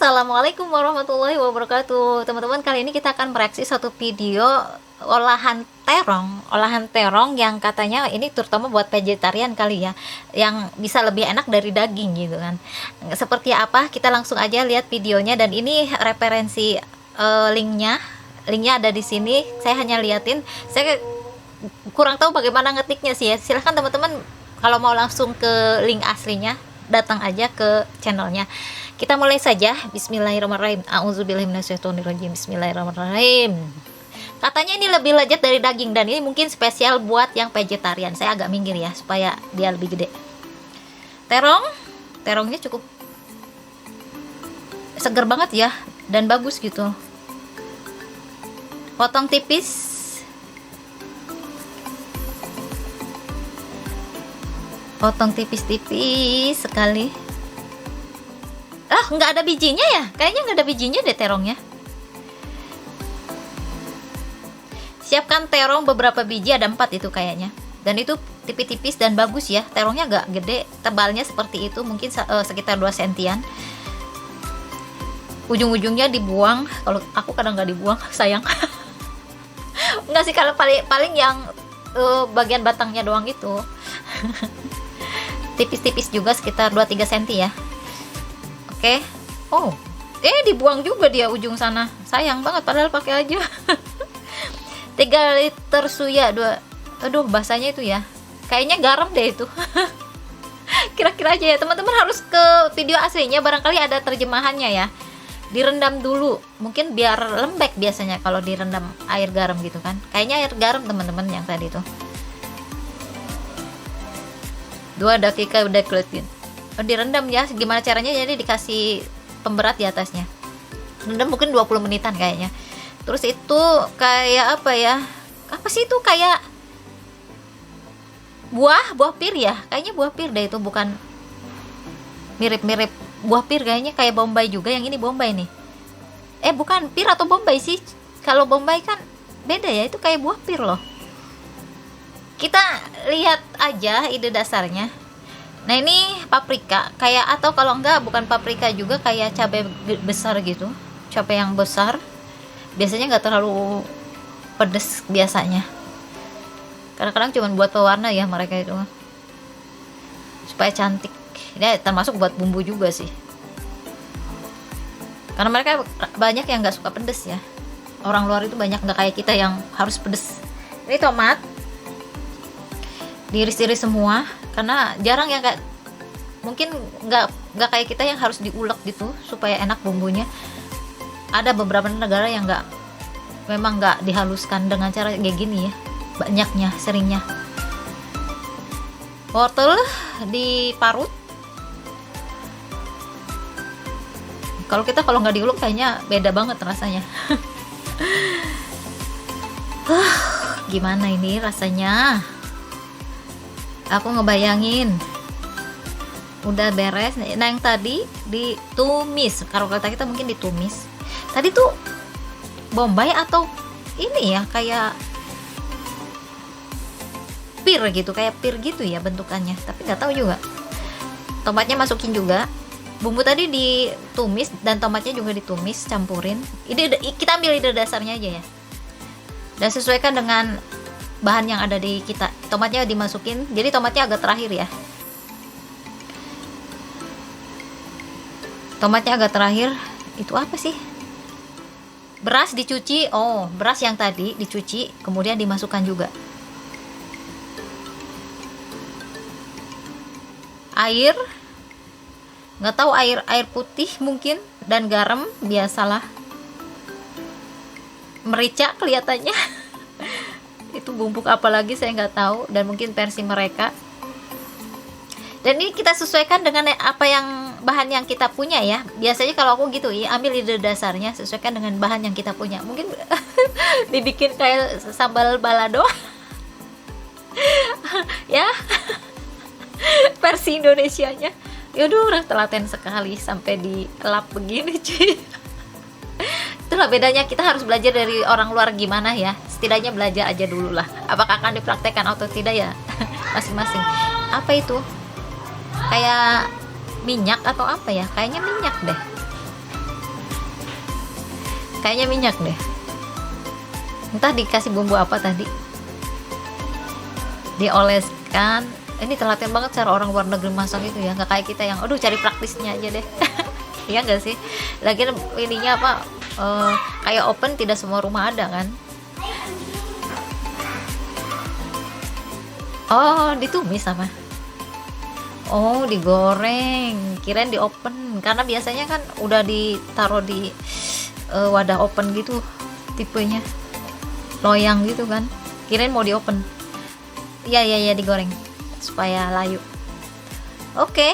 Assalamualaikum warahmatullahi wabarakatuh. Teman-teman, kali ini kita akan mereaksi satu video olahan terong yang katanya ini terutama buat vegetarian kali ya, yang bisa lebih enak dari daging gitu kan. Seperti apa? Kita langsung aja lihat videonya, dan ini referensi linknya ada di sini. Saya hanya liatin, saya kurang tahu bagaimana ngetiknya sih ya. Silahkan teman-teman kalau mau langsung ke link aslinya, datang aja ke channelnya. Kita mulai saja. Bismillahirrahmanirrahim. A'udzubillahi minasyaitonirrajim. Bismillahirrahmanirrahim. Katanya ini lebih lezat dari daging, dan ini mungkin spesial buat yang vegetarian. Saya agak minggir ya supaya dia lebih gede. Terongnya cukup seger banget ya, dan bagus gitu. Potong tipis. Potong tipis-tipis sekali. Nggak ada bijinya ya? Kayaknya nggak ada bijinya deh terongnya. Siapkan terong beberapa biji, ada 4 itu kayaknya. Dan itu tipis-tipis dan bagus ya. Terongnya nggak gede, tebalnya seperti itu, mungkin sekitar 2 sentian. Ujung-ujungnya dibuang. Kalau aku kadang nggak dibuang, sayang. Nggak sih, kalau paling yang bagian batangnya doang itu. Tipis-tipis juga, sekitar 2-3 cm ya. Oke. Dibuang juga dia ujung sana. Sayang banget, padahal pakai aja. 3 liter suya, bahasanya itu ya. Kayaknya garam deh itu. Kira-kira aja ya. Teman-teman harus ke video aslinya, barangkali ada terjemahannya ya. Direndam dulu, mungkin biar lembek biasanya kalau direndam air garam gitu kan. Kayaknya air garam teman-teman yang tadi itu. 2 dakika udah keletin. Direndam ya, gimana caranya? Jadi dikasih pemberat di atasnya. Rendam mungkin 20 menitan kayaknya. Terus itu kayak apa ya? Apa sih itu, kayak buah pir ya? Kayaknya buah pir deh itu, bukan mirip-mirip buah pir kayaknya, kayak bombay juga. Yang ini bombay nih. Bukan pir atau bombay sih. Kalau bombay kan beda ya, itu kayak buah pir loh. Kita lihat aja ide dasarnya. Nah, ini paprika, kayak, atau kalau enggak bukan paprika juga, kayak cabai besar gitu, cabai yang besar. Biasanya nggak terlalu pedes biasanya. Kadang-kadang cuma buat pewarna ya mereka itu, supaya cantik. Ini termasuk buat bumbu juga sih, karena mereka banyak yang nggak suka pedes ya. Orang luar itu banyak, nggak kayak kita yang harus pedes. Ini tomat diiris-iris semua, karena jarang ya, mungkin nggak kayak kita yang harus diulek gitu supaya enak bumbunya. Ada beberapa negara yang memang nggak dihaluskan dengan cara kayak gini ya, banyaknya, seringnya. Wortel diparut. Kalau nggak diulek kayaknya beda banget rasanya. Gimana ini rasanya? Aku ngebayangin. Udah beres. Nah, yang tadi ditumis. Kalau kata kita mungkin ditumis. Tadi tuh bombay atau ini ya, kayak pir gitu, kayak pir gitu ya bentukannya. Tapi nggak tahu juga. Tomatnya masukin juga. Bumbu tadi ditumis dan tomatnya juga ditumis, campurin. Kita ambil ide dasarnya aja ya. Dan sesuaikan dengan bahan yang ada di kita. Tomatnya dimasukin, jadi tomatnya agak terakhir ya. Tomatnya agak terakhir. Itu apa sih? Beras dicuci. Beras yang tadi dicuci, kemudian dimasukkan juga. Air, nggak tahu, air putih mungkin, dan garam biasalah. Merica kelihatannya. Itu bumbu apa lagi saya nggak tahu, dan mungkin versi mereka. Dan ini kita sesuaikan dengan apa yang bahan yang kita punya ya. Biasanya kalau aku gitu ya, ambil ide dasarnya, sesuaikan dengan bahan yang kita punya. Mungkin dibikin kayak sambal balado ya. Versi Indonesianya. Yaudah, orang telaten sekali sampai dilap begini cuy. Itulah bedanya, kita harus belajar dari orang luar gimana ya. Setidaknya belajar aja dulu lah. Apakah akan dipraktekkan atau tidak ya masing-masing. Apa itu? Kayak minyak atau apa ya? Kayaknya minyak deh. Kayaknya minyak deh. Entah dikasih bumbu apa tadi. Dioleskan. Ini telaten banget cara orang luar negeri masak itu ya, nggak kayak kita yang aduh cari praktisnya aja deh. Iya nggak sih? Lagian ininya apa, kayak oven tidak semua rumah ada kan. Oh, ditumis sama. Oh, digoreng. Kirain di oven, karena biasanya kan udah ditaruh di wadah oven gitu tipenya, loyang gitu kan. Kirain mau di oven. Iya iya iya, digoreng supaya layu. Oke.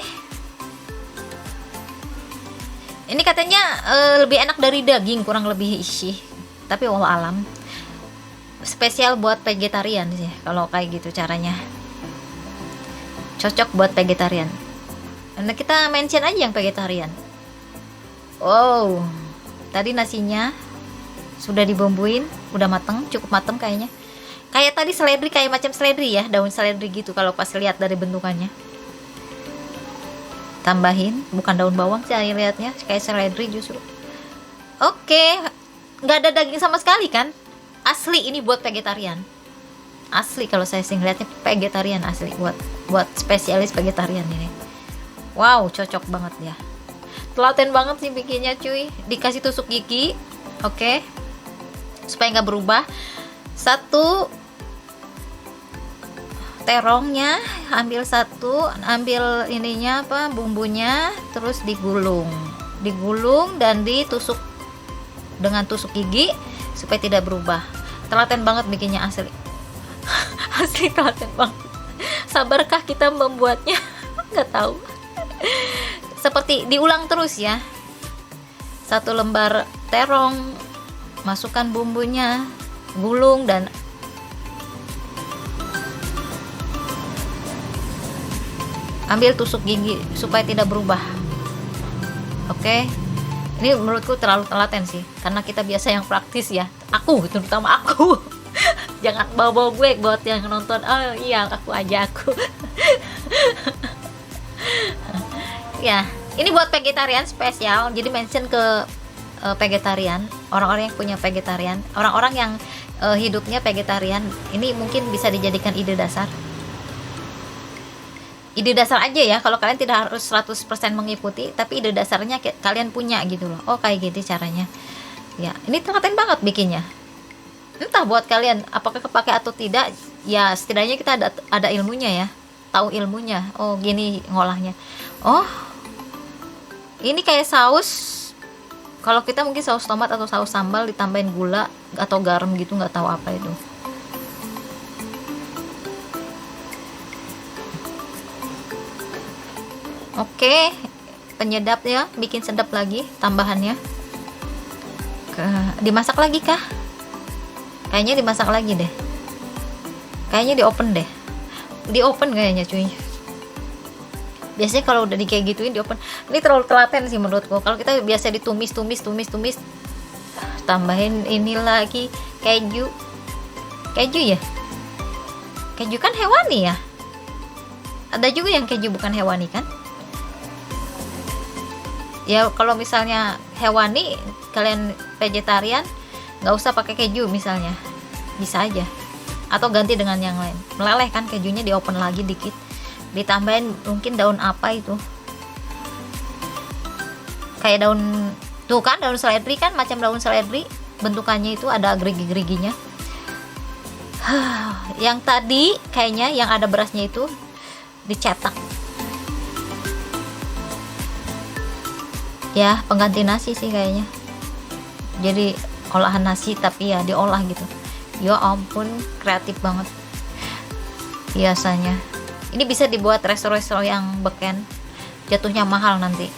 Ini katanya lebih enak dari daging, kurang lebih isi. Tapi wallah alam. Spesial buat vegetarian sih kalau kayak gitu caranya. Cocok buat vegetarian. Nah, kita mention aja yang vegetarian. Wow. Tadi nasinya sudah dibumbuin, udah mateng, cukup mateng kayaknya. Kayak tadi seledri, kayak macam seledri ya, daun seledri gitu kalau pas lihat dari bentukannya. Tambahin, bukan daun bawang sih lihatnya, kayak seledri justru. Oke, nggak ada daging sama sekali kan? Asli ini buat vegetarian. Asli kalau saya sih ngeliatnya vegetarian asli, buat spesialis vegetarian ini. Wow, cocok banget ya. Telaten banget sih bikinnya cuy. Dikasih tusuk gigi, oke, supaya nggak berubah. Satu terongnya ambil satu, ambil ininya apa, bumbunya, terus digulung dan ditusuk dengan tusuk gigi supaya tidak berubah. Telaten banget bikinnya asli. Asli telaten banget. Sabarkah kita membuatnya? Nggak tahu. Seperti diulang terus ya. Satu lembar terong, masukkan bumbunya, gulung dan ambil tusuk gigi supaya tidak berubah. Oke. Ini menurutku terlalu telaten sih, karena kita biasa yang praktis ya. Aku, terutama aku. Jangan bawa-bawa gue buat yang nonton. Oh iya, aku aja aku. Ya, ini buat vegetarian spesial. Jadi mention ke vegetarian, orang-orang yang punya vegetarian, orang-orang yang hidupnya vegetarian, ini mungkin bisa dijadikan ide dasar. Ide dasar aja ya, kalau kalian tidak harus 100% mengikuti, tapi ide dasarnya kalian punya gitu loh. Oh, kayak gitu caranya. Ya, ini telaten banget bikinnya. Entah buat kalian apakah kepake atau tidak, ya setidaknya kita ada ilmunya ya. Tahu ilmunya. Oh, gini ngolahnya. Oh, ini kayak saus. Kalau kita mungkin saus tomat atau saus sambal ditambahin gula atau garam gitu, nggak tahu apa itu. Oke, penyedap ya, bikin sedap lagi tambahannya. Dimasak lagi kah? Kayaknya dimasak lagi deh. Kayaknya di open deh. Di open kayaknya cuy. Biasanya kalau udah di kayak gituin di open. Ini terlalu telaten sih menurutku. Kalau kita biasa ditumis, tambahin ini lagi keju. Keju ya? Keju kan hewani ya? Ada juga yang keju bukan hewani kan? Ya kalau misalnya hewani, kalian vegetarian, nggak usah pakai keju misalnya, bisa aja. Atau ganti dengan yang lain. Meleleh kan kejunya, di open lagi dikit. Ditambahin mungkin daun apa itu, kayak daun, tuh kan daun seledri kan, macam daun seledri bentukannya itu, ada gerigi-geriginya. Yang tadi kayaknya yang ada berasnya itu dicetak ya, pengganti nasi sih kayaknya. Jadi olahan nasi tapi ya diolah gitu. Ya ampun, kreatif banget biasanya. Ini bisa dibuat resto-resto yang beken, jatuhnya mahal nanti.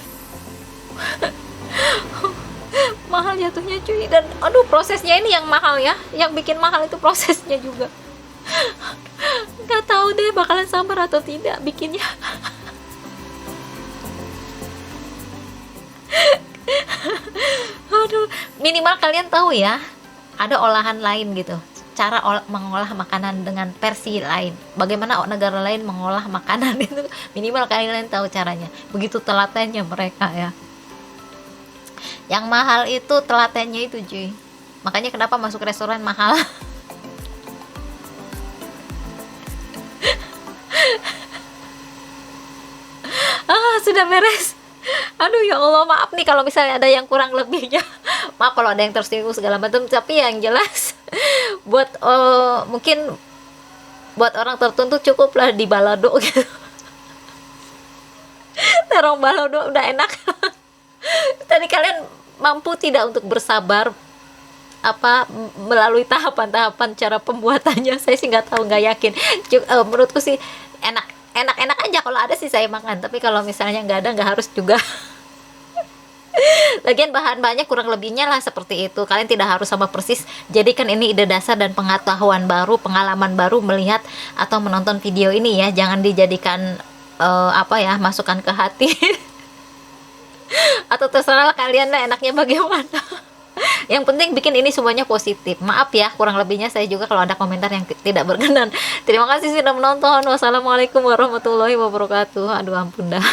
Mahal jatuhnya cuy. Dan aduh, prosesnya ini yang mahal ya, yang bikin mahal itu prosesnya juga. Nggak tahu deh bakalan sabar atau tidak bikinnya. Aduh, minimal kalian tahu ya, ada olahan lain gitu, cara mengolah makanan dengan versi lain. Bagaimana negara lain mengolah makanan itu, minimal kalian tahu caranya. Begitu telatennya mereka ya. Yang mahal itu telatennya itu cuy, makanya kenapa masuk restoran mahal. Sudah beres. Aduh ya Allah, maaf nih kalau misalnya ada yang kurang lebihnya. Maaf kalau ada yang tersinggung segala macam, tapi yang jelas buat mungkin buat orang tertentu cukuplah di balado gitu. Terong balado udah enak. Tadi kalian mampu tidak untuk bersabar melalui tahapan-tahapan cara pembuatannya? Saya sih nggak tahu, nggak yakin. Menurutku sih enak aja kalau ada sih saya makan, tapi kalau misalnya nggak ada, nggak harus juga. Lagian bahan-bahannya kurang lebihnya lah seperti itu, kalian tidak harus sama persis. Jadi kan ini ide dasar dan pengetahuan baru, pengalaman baru melihat atau menonton video ini ya, jangan dijadikan masukan ke hati. Atau terserah kalian lah enaknya bagaimana. Yang penting bikin ini semuanya positif. Maaf ya kurang lebihnya saya juga kalau ada komentar yang tidak berkenan. Terima kasih sudah menonton. Wassalamualaikum warahmatullahi wabarakatuh. Aduh ampun dah.